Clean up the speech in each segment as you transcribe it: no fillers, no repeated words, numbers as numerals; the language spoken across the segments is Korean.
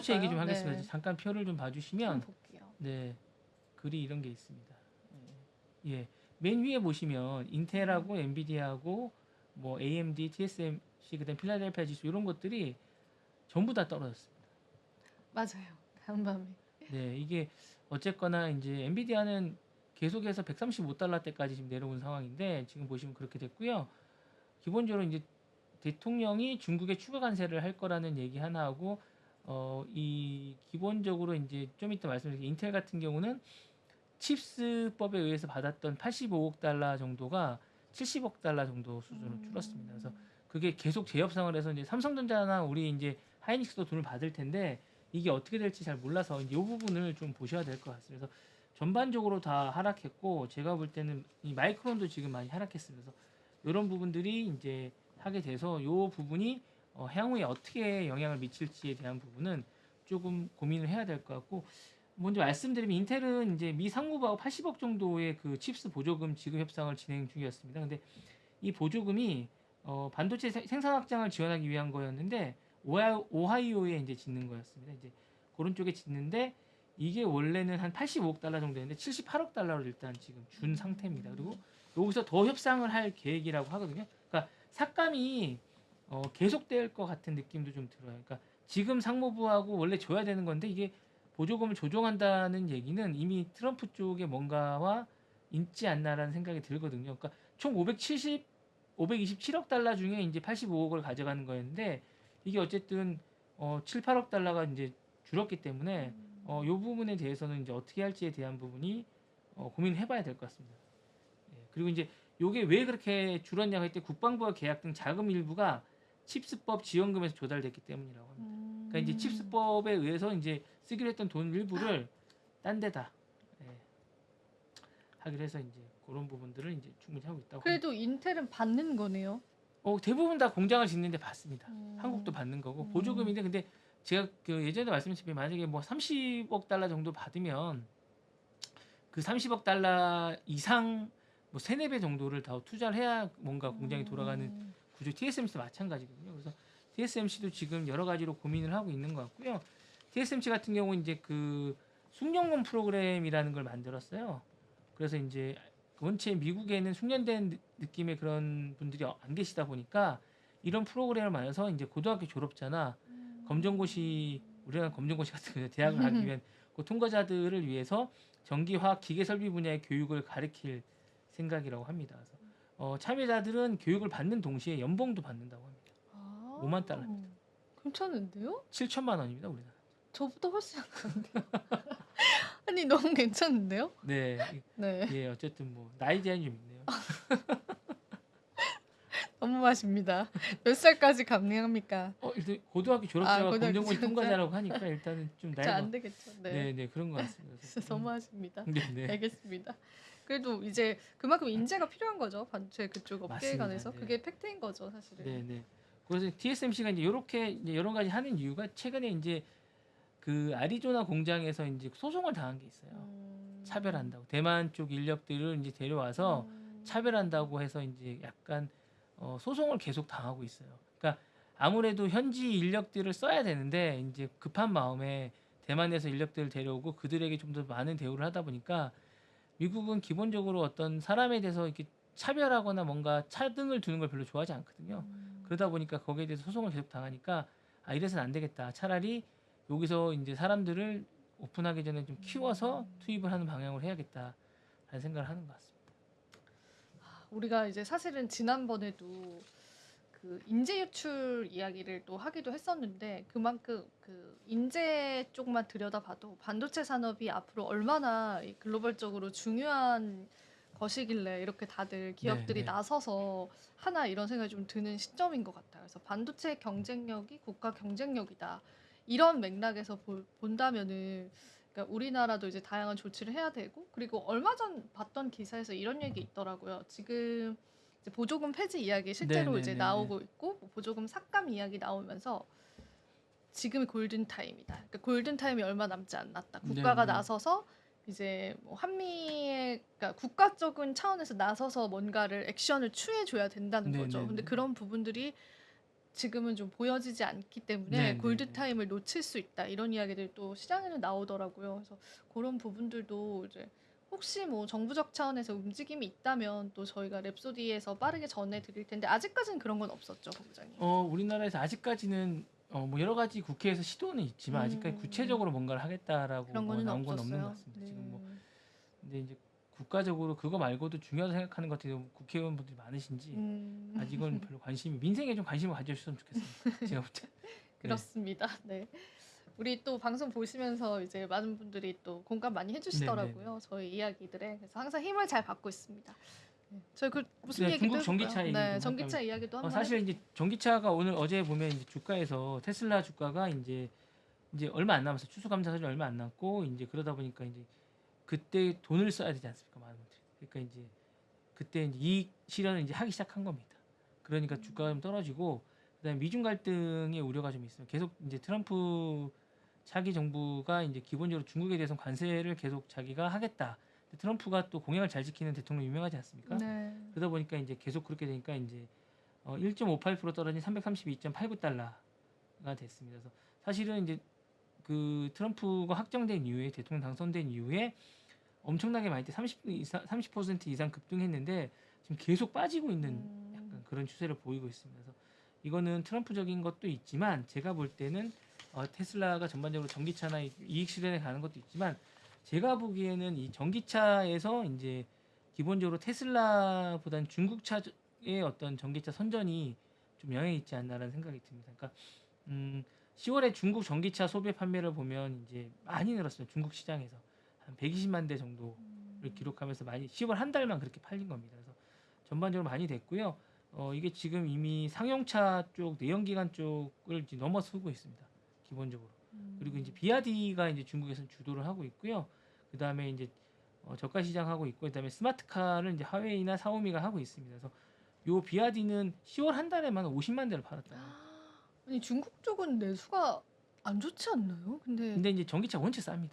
반도체 얘기 좀 볼까요? 하겠습니다. 네. 잠깐 표를 좀 한번 봐주시면 볼게요. 네 글이 이런 게 있습니다. 예, 맨 위에 보시면 음, 인텔하고 엔비디아하고 뭐 AMD, TSMC 그다음 필라델피아 지수 이런 것들이 전부 다 떨어졌습니다. 맞아요. 간밤에. 네, 이게 어쨌거나 이제 엔비디아는 계속해서 135달러대까지 지금 내려온 상황인데 지금 보시면 그렇게 됐고요. 기본적으로 이제 대통령이 중국에 추가 관세를 할 거라는 얘기 하나 하고 이 기본적으로 이제 좀 이따 말씀드릴 인텔 같은 경우는 칩스법에 의해서 받았던 85억 달러 정도가 70억 달러 정도 수준으로 줄었습니다. 그래서 그게 계속 재협상을 해서 이제 삼성전자나 우리 이제 하이닉스도 돈을 받을 텐데 이게 어떻게 될지 잘 몰라서 이제 이 부분을 좀 보셔야 될 것 같습니다. 그래서 전반적으로 다 하락했고 제가 볼 때는 이 마이크론도 지금 많이 하락했습니다. 그래서 이런 부분들이 이제 하게 돼서 이 부분이 향후에 어떻게 영향을 미칠지에 대한 부분은 조금 고민을 해야 될 것 같고 먼저 말씀드리면 인텔은 이제 미 상무부하고 80억 정도의 그 칩스 보조금 지급 협상을 진행 중이었습니다. 근데 이 보조금이 반도체 생산 확장을 지원하기 위한 거였는데 오하이오에 이제 짓는 거였습니다. 이제 그런 쪽에 짓는데 이게 원래는 한 85억 달러 정도였는데 78억 달러를 일단 지금 준 상태입니다. 그리고 여기서 더 협상을 할 계획이라고 하거든요. 그러니까 삭감이 계속될 것 같은 느낌도 좀 들어요. 그러니까 지금 상무부하고 원래 줘야 되는 건데 이게 보조금을 조정한다는 얘기는 이미 트럼프 쪽에 뭔가와 있지 않나라는 생각이 들거든요. 그러니까 총 527억 달러 중에 이제 85억을 가져가는 거였는데 이게 어쨌든 7, 8억 달러가 이제 줄었기 때문에 이 부분에 대해서는 이제 어떻게 할지에 대한 부분이 고민을 해봐야 될 것 같습니다. 예, 그리고 이제 요게 왜 그렇게 줄었냐고 할 때 국방부와 계약 등 자금 일부가 칩스법 지원금에서 조달됐기 때문이라고 합니다. 그러니까 이제 칩스법에 의해서 이제 쓰기로 했던 돈 일부를 딴 데다 예, 하기로 해서 이제 그런 부분들을 이제 충분히 하고 있다고 합니다. 그래도 인텔은 받는 거네요. 대부분 다 공장을 짓는데 받습니다. 한국도 받는 거고 보조금인데 근데 제가 그 예전에 말씀드렸듯이 만약에 뭐 30억 달러 정도 받으면 그 30억 달러 이상 뭐 3, 4배 정도를 더 투자를 해야 뭔가 공장이 돌아가는 구조 TSMC도 마찬가지거든요. 그래서 TSMC도 지금 여러 가지로 고민을 하고 있는 것 같고요. TSMC 같은 경우 이제 그 숙련공 프로그램이라는 걸 만들었어요. 그래서 이제 원체 미국에는 숙련된 느낌의 그런 분들이 안 계시다 보니까 이런 프로그램을 만들어서 이제 고등학교 졸업자나 검정고시 우리나라 검정고시 같은 거 대학을 가기 위한 그 통과자들을 위해서 전기, 화학, 기계 설비 분야의 교육을 가르칠 생각이라고 합니다. 그래서 참여자들은 교육을 받는 동시에 연봉도 받는다고 합니다. 5만 달러입니다. 괜찮은데요? 7천만 원입니다, 우리나라. 저보다 훨씬 약한데요? 아니 너무 괜찮은데요? 네, 네. 예, 어쨌든 뭐 나이 제한이 좀 있네요. 너무 맛입니다. 몇 살까지 가능합니까? 일단 고등학교 졸업자가 고등학교 검정고시 졸업자? 통과자라고 하니까 일단은 좀 저 나이가 안 되겠죠. 네. 네, 그런 것 같습니다. 그래서 진짜 너무하십니다. 네, 네, 알겠습니다. 그래도 이제 그만큼 인재가 필요한 거죠. 반도체 그쪽 업계에 맞습니다. 관해서. 네. 그게 팩트인 거죠, 사실은. 네, 네. 그래서 TSMC가 이제 이렇게 이제 여러 가지 하는 이유가 최근에 이제 그 아리조나 공장에서 이제 소송을 당한 게 있어요. 차별한다고 대만 쪽 인력들을 이제 데려와서 차별한다고 해서 이제 약간 소송을 계속 당하고 있어요. 그러니까 아무래도 현지 인력들을 써야 되는데 이제 급한 마음에 대만에서 인력들을 데려오고 그들에게 좀 더 많은 대우를 하다 보니까 미국은 기본적으로 어떤 사람에 대해서 이렇게 차별하거나 뭔가 차등을 두는 걸 별로 좋아하지 않거든요. 그러다 보니까 거기에 대해서 소송을 계속 당하니까 이래서는 안 되겠다. 차라리 여기서 이제 사람들을 오픈하기 전에 좀 키워서 투입을 하는 방향으로 해야겠다라는 생각을 하는 것 같습니다. 우리가 이제 사실은 지난번에도 그 인재 유출 이야기를 또 하기도 했었는데 그만큼 그 인재 쪽만 들여다봐도 반도체 산업이 앞으로 얼마나 이 글로벌적으로 중요한 것이길래 이렇게 다들 기업들이 네, 네. 나서서 하나 이런 생각이 좀 드는 시점인 것 같아요. 그래서 반도체 경쟁력이 국가 경쟁력이다. 이런 맥락에서 본다면은 그러니까 우리나라도 이제 다양한 조치를 해야 되고 그리고 얼마 전 봤던 기사에서 이런 얘기 있더라고요. 지금 이제 보조금 폐지 이야기 실제로 네, 이제 네, 네. 나오고 있고 뭐 보조금 삭감 이야기 나오면서 지금이 골든 타임이다. 그러니까 골든 타임이 얼마 남지 않았다. 국가가 네, 네. 나서서 이제 뭐 한미의 그러니까 국가적인 차원에서 나서서 뭔가를 액션을 취해줘야 된다는 네, 거죠. 네, 근데 네. 그런 부분들이 지금은 좀 보여지지 않기 때문에 네네네. 골드 타임을 놓칠 수 있다 이런 이야기들이 또 시장에는 나오더라고요. 그래서 그런 부분들도 이제 혹시 뭐 정부적 차원에서 움직임이 있다면 또 저희가 랩소디에서 빠르게 전해드릴 텐데 아직까지는 그런 건 없었죠, 본부장님. 우리나라에서 아직까지는 뭐 여러 가지 국회에서 시도는 있지만 아직까지 음, 구체적으로 뭔가를 하겠다라고 그런 뭐 거는 나온 건 없는 것 없었어요. 같습니다. 네. 지금 뭐 근데 이제 국가적으로 그거 말고도 중요하다고 생각하는 것 같아요. 국회의원분들이 많으신지 아직은 별로 민생에 좀 관심을 가져주셨으면 좋겠습니다. 제가 볼 때. 네. 그렇습니다. 네. 우리 또 방송 보시면서 이제 많은 분들이 또 공감 많이 네네네. 해주시더라고요. 저희 이야기들에. 그래서 항상 힘을 잘 받고 있습니다. 네. 저희 그 무슨 네, 얘기도 중국 해볼까요? 전기차 얘기 네, 좀 전기차 할까요? 이야기도 한번 사실 이제 해볼게요. 전기차가 오늘 어제 보면 이제 주가에서 테슬라 주가가 이제 얼마 안 남았어. 추수감사절이 얼마 안 남고 이제 그러다 보니까 이제 그때 돈을 써야 되지 않습니까, 많은 분들이. 그러니까 이제 그때 이제 이익 실현을 이제 하기 시작한 겁니다. 그러니까 주가가 좀 떨어지고 그다음에 미중 갈등의 우려가 좀 있어요. 계속 이제 트럼프 차기 정부가 이제 기본적으로 중국에 대해서 관세를 계속 자기가 하겠다. 근데 트럼프가 또 공약을 잘 지키는 대통령 유명하지 않습니까? 네. 그러다 보니까 이제 계속 그렇게 되니까 이제 1.58% 떨어진 332.89달러가 됐습니다. 그래서 사실은 이제 그 트럼프가 확정된 이후에 대통령 당선된 이후에 엄청나게 많이 때 30% 이상 급등했는데 지금 계속 빠지고 있는 약간 그런 추세를 보이고 있습니다. 그래서 이거는 트럼프적인 것도 있지만 제가 볼 때는 테슬라가 전반적으로 전기차나 이익 실현에 가는 것도 있지만 제가 보기에는 이 전기차에서 이제 기본적으로 테슬라보다는 중국차의 어떤 전기차 선전이 좀 영향이 있지 않나라는 생각이 듭니다. 그러니까 10월에 중국 전기차 소비 판매를 보면 이제 많이 늘었어요. 중국 시장에서 한 120만 대 정도를 기록하면서 많이 10월 한 달만 그렇게 팔린 겁니다. 그래서 전반적으로 많이 됐고요. 이게 지금 이미 상용차 쪽 내연기관 쪽을 이제 넘어서고 있습니다. 기본적으로. 그리고 이제 비아디가 이제 중국에서 주도를 하고 있고요. 그 다음에 이제 저가 시장하고 있고, 그 다음에 스마트카를 이제 하웨이나 사오미가 하고 있습니다. 그래서 요 비아디는 10월 한 달에만 50만 대를 팔았다고. 아니 중국 쪽은 내수가 안 좋지 않나요? 근데 이제 전기차 원체 쌉니다.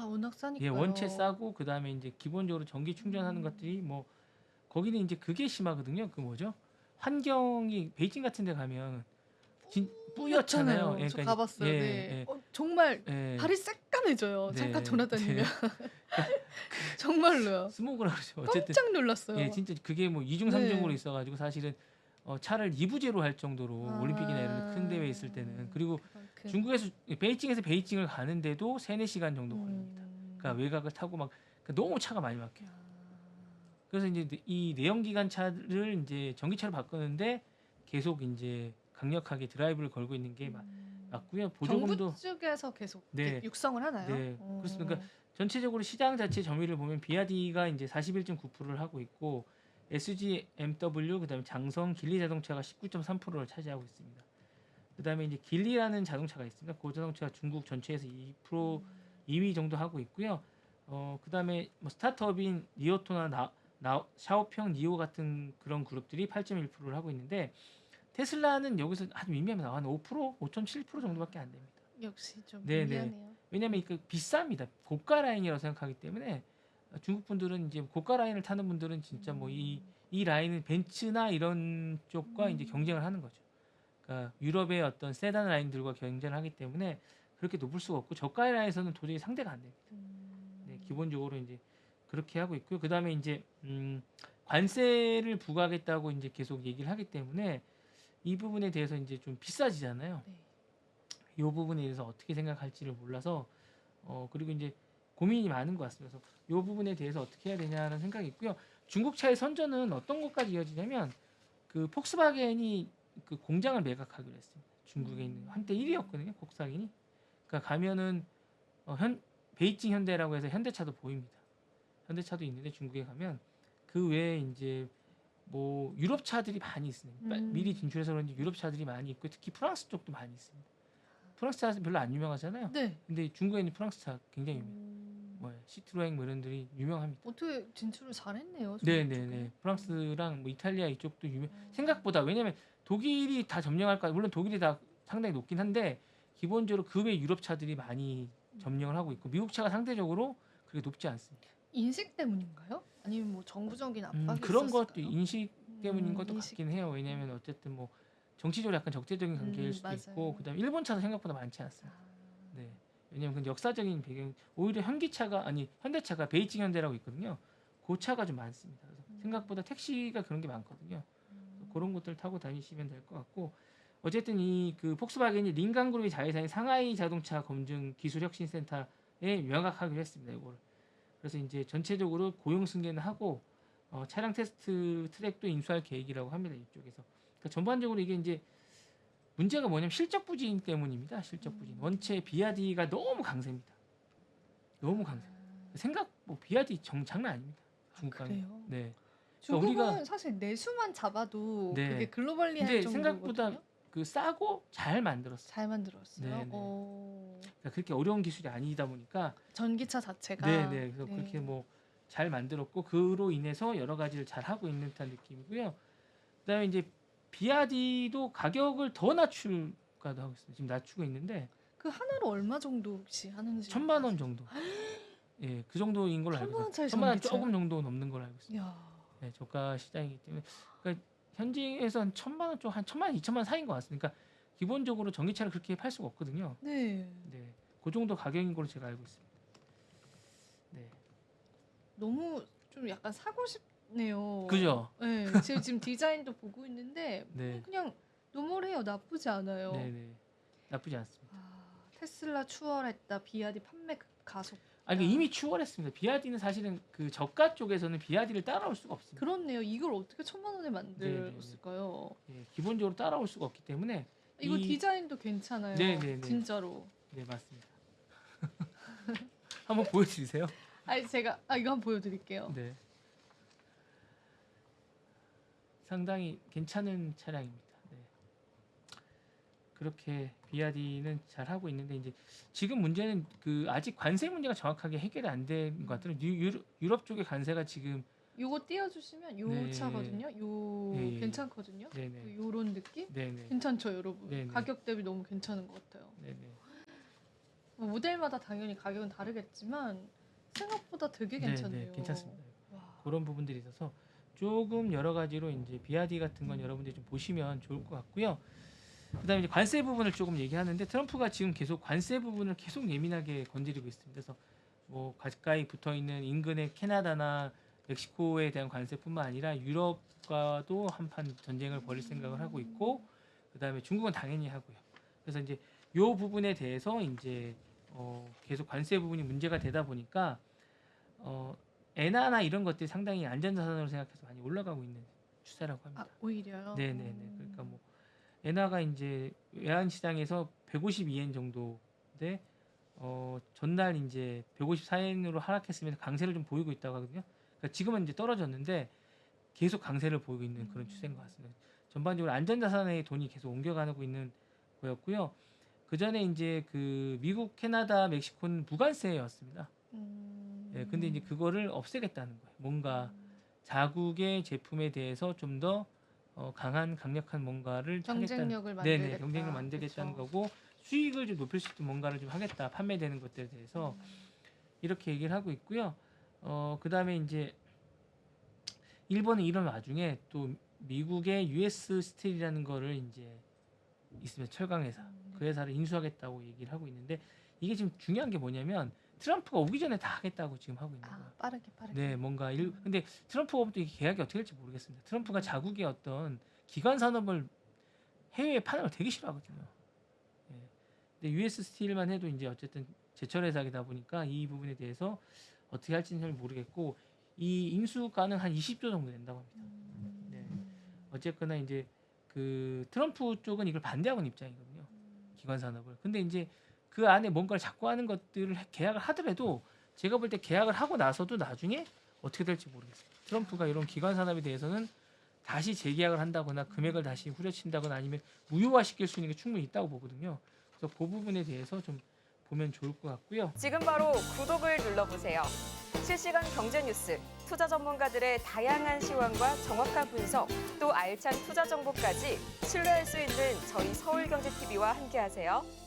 워낙 예, 싸니까요. 원체 싸고 그 다음에 이제 기본적으로 전기 충전하는 것들이 뭐 거기는 이제 그게 심하거든요. 그 뭐죠? 환경이 베이징 같은 데 가면 뿌옇잖아요. 저 그러니까 가봤어요. 예, 네. 예, 정말 예, 발이 새까매져요. 잠깐 네, 돌아다니면. 네. 정말로요. 스모그라 그러죠. 어쨌든 깜짝 놀랐어요. 예, 진짜 그게 뭐 이중 네. 삼중으로 있어가지고 사실은 차를 2부제로 할 정도로 올림픽이나 이런 큰 대회 있을 때는 그리고 그만큼. 중국에서 베이징에서 베이징을 가는데도 3-4시간 정도 걸립니다. 그러니까 외곽을 타고 막 그러니까 너무 차가 많이 막혀요. 그래서 이제 이 내연기관 차를 이제 전기차로 바꾸는데 계속 이제 강력하게 드라이브를 걸고 있는 게 맞고요. 보조금도 정부 쪽에서 계속 네, 이렇게 육성을 하나요? 네, 그렇습니다. 그러니까 전체적으로 시장 자체 점유율을 보면 비아디가 이제 41.9%를 하고 있고 SGMW 그다음에 장성, 길리 자동차가 19.3%를 차지하고 있습니다. 그다음에 이제 길리라는 자동차가 있습니다. 그 자동차가 중국 전체에서 2% 2위 정도 하고 있고요. 그다음에 뭐 스타트업인 니오토나 샤오평, 니오 같은 그런 그룹들이 8.1%를 하고 있는데 테슬라는 여기서 아주 미미합니다. 한 5%, 5.7% 정도밖에 안 됩니다. 역시 좀 네네. 미안해요. 왜냐면 그 비쌉니다. 고가 라인이라고 생각하기 때문에 중국 분들은 이제 고가 라인을 타는 분들은 진짜 뭐 이 라인은 벤츠나 이런 쪽과 이제 경쟁을 하는 거죠. 그러니까 유럽의 어떤 세단 라인들과 경쟁을 하기 때문에 그렇게 높을 수가 없고 저가 라인에서는 도저히 상대가 안 됩니다. 네, 기본적으로 이제 그렇게 하고 있고요. 그 다음에 이제 관세를 부과하겠다고 이제 계속 얘기를 하기 때문에 이 부분에 대해서 이제 좀 비싸지잖아요. 네. 이 부분에 대해서 어떻게 생각할지를 몰라서 그리고 이제 고민이 많은 것 같습니다. 그래서 이 부분에 대해서 어떻게 해야 되냐는 생각이 있고요. 중국차의 선전은 어떤 것까지 이어지냐면 그 폭스바겐이 그 공장을 매각하기로 했습니다. 중국에 있는 한때 1위였거든요. 폭스바겐이. 그러니까 가면은 베이징 현대라고 해서 현대차도 보입니다. 현대차도 있는데 중국에 가면 그 외에 이제 뭐 유럽 차들이 많이 있습니다. 미리 진출해서 그런지 유럽 차들이 많이 있고 특히 프랑스 쪽도 많이 있습니다. 프랑스 차 별로 안 유명하잖아요. 네. 근데 중국에 있는 프랑스 차 굉장히 유명해요. 뭐 시트로엥 뭐 이런 들이 유명합니다. 어떻게 진출을 잘했네요. 네네네. 프랑스랑 뭐 이탈리아 이쪽도 생각보다 왜냐면 독일이 다 점령할까 물론 독일이 다 상당히 높긴 한데 기본적으로 그 외 유럽 차들이 많이 점령을 하고 있고 미국 차가 상대적으로 그렇게 높지 않습니다. 인식 때문인가요? 아니면 뭐 정부적인 압박이 그런 있었을까요? 것도 인식 때문인 것도 인식 같긴 해요. 왜냐하면 어쨌든 뭐 정치적으로 약간 적대적인 관계일 수도 맞아요. 있고 그다음에 일본 차도 생각보다 많지 않습니다. 아, 네. 왜냐면 그 역사적인 배경 오히려 현대차가 베이징 현대라고 있거든요. 그 차가 좀 많습니다. 그래서 생각보다 택시가 그런 게 많거든요. 그래서 그런 것들 타고 다니시면 될 것 같고 어쨌든 이 그 폭스바겐이 린강그룹의 자회사인 상하이 자동차 검증 기술 혁신 센터에 명확하기로 했습니다. 이거를. 그래서 이제 전체적으로 고용 승계는 하고 차량 테스트 트랙도 인수할 계획이라고 합니다. 이쪽에서. 그러니까 전반적으로 이게 이제 문제가 뭐냐면 실적 부진 때문입니다. 실적 부진. 원체 비아디가 너무 강세입니다. 너무 강세. 생각 뭐 비아디 장난 아닙니다. 중국 강. 그래요? 네. 중국은 우리가 사실 내수만 잡아도 네. 그게 글로벌리한 근데 정도거든요. 생각보다 그 싸고 잘 만들었어요. 잘 만들었어요. 네, 네. 어, 그러니까 그렇게 어려운 기술이 아니다 보니까 전기차 자체가 네. 그래서 그렇게 뭐 잘 만들었고 그로 인해서 여러 가지를 잘 하고 있는 듯한 느낌이고요. 그다음에 이제 비아디도 가격을 더 낮출까도 하고 있어요. 지금 낮추고 있는데 그 하나로 얼마 정도 혹시 하는지 1,000만 원 정도. 예, 그 정도인 걸로 알고 1,000만 원짜리 있어요. 1,000만 원 전기차요? 조금 정도 넘는 걸로 알고 있어요. 야, 네, 저가 시장이기 때문에 그러니까 현지에서 한 1,000만 원 한 1,000만 원, 2,000만 원 사이인 것 같습니다. 그러니까 기본적으로 전기차를 그렇게 팔 수가 없거든요. 네, 네, 그 정도 가격인 걸로 제가 알고 있습니다. 네, 너무 좀 약간 사고 싶네요. 그죠? 네, 지금 디자인도 보고 있는데 네, 그냥 노멀해요. 나쁘지 않아요. 네, 나쁘지 않습니다. 테슬라 추월했다. 비아디 판매 가속. 아, 이게 이미 추월했습니다. 비아디는 사실은 그 저가 쪽에서는 비아디를 따라올 수가 없습니다. 그렇네요. 이걸 어떻게 1,000만 원에 만들었을까요? 예, 기본적으로 따라올 수가 없기 때문에 이거 디자인도 괜찮아요. 네. 진짜로. 네, 맞습니다. 한번 보여주세요. 아니 제가 이거 한번 보여드릴게요. 네. 상당히 괜찮은 차량입니다. 네. 그렇게 비아디는 잘 하고 있는데 이제 지금 문제는 그 아직 관세 문제가 정확하게 해결이 안 된 것 같아요. 유럽 쪽의 관세가 지금 요거 띄워주시면 요 네. 차거든요. 요 네. 괜찮거든요. 네네. 요런 느낌? 네네. 괜찮죠, 여러분? 네네. 가격 대비 너무 괜찮은 것 같아요. 네네. 뭐 모델마다 당연히 가격은 다르겠지만 생각보다 되게 괜찮네요. 네, 괜찮습니다. 와. 그런 부분들이 있어서 조금 여러 가지로 이제 비아디 같은 건 여러분들이 좀 보시면 좋을 것 같고요. 그다음에 이제 관세 부분을 조금 얘기하는데 트럼프가 지금 계속 관세 부분을 계속 예민하게 건드리고 있습니다. 그래서 뭐 가까이 붙어 있는 인근의 캐나다나 멕시코에 대한 관세뿐만 아니라 유럽과도 한판 전쟁을 벌일 생각을 하고 있고 그다음에 중국은 당연히 하고요. 그래서 이제 요 부분에 대해서 이제 계속 관세 부분이 문제가 되다 보니까 엔화나 이런 것들이 상당히 안전자산으로 생각해서 많이 올라가고 있는 추세라고 합니다. 오히려요? 네네네. 그러니까 뭐 엔화가 이제 외환 시장에서 152엔 정도인데 전날 이제 154엔으로 하락했으면서 강세를 좀 보이고 있다고 하거든요. 그러니까 지금은 이제 떨어졌는데 계속 강세를 보이고 있는 그런 추세인 것 같습니다. 전반적으로 안전자산에 돈이 계속 옮겨가고 있는 거였고요. 그 전에 이제 그 미국, 캐나다, 멕시코는 무관세였습니다. 네, 근데 이제 그거를 없애겠다는 거예요. 뭔가 자국의 제품에 대해서 좀 더 강력한 뭔가를 경쟁력을 하겠다는, 만들겠다. 네네, 경쟁력을 만들겠다는 그쵸. 거고 수익을 좀 높일 수 있는 뭔가를 좀 하겠다. 판매되는 것들에 대해서 이렇게 얘기를 하고 있고요. 그 다음에 이제 일본은 이런 와중에 또 미국의 US 스틸이라는 거를 이제 있으면 철강 회사, 그 회사를 인수하겠다고 얘기를 하고 있는데 이게 지금 중요한 게 뭐냐면 트럼프가 오기 전에 다 하겠다고 지금 하고 있는 거예요. 빠르게. 네, 뭔가 근데 트럼프가 또 이게 계약이 어떻게 될지 모르겠습니다. 트럼프가 자국의 어떤 기관 산업을 해외에 파는 걸 되게 싫어하거든요. 네. 근데 US 스틸만 해도 이제 어쨌든 제철 회사이다 보니까 이 부분에 대해서 어떻게 할지는 잘 모르겠고 이 인수가는 한 20조 정도 된다고 합니다. 네. 어쨌거나 이제 그 트럼프 쪽은 이걸 반대하고 있는 입장이거든요. 기관 산업을. 근데 이제 그 안에 뭔가를 자꾸 하는 것들을 계약을 하더라도 제가 볼 때 계약을 하고 나서도 나중에 어떻게 될지 모르겠습니다. 트럼프가 이런 기관 산업에 대해서는 다시 재계약을 한다거나 금액을 다시 후려친다거나 아니면 무효화시킬 수 있는 게 충분히 있다고 보거든요. 그래서 그 부분에 대해서 좀 보면 좋을 것 같고요. 지금 바로 구독을 눌러보세요. 실시간 경제 뉴스, 투자 전문가들의 다양한 시황과 정확한 분석, 또 알찬 투자 정보까지 신뢰할 수 있는 저희 서울경제TV와 함께하세요.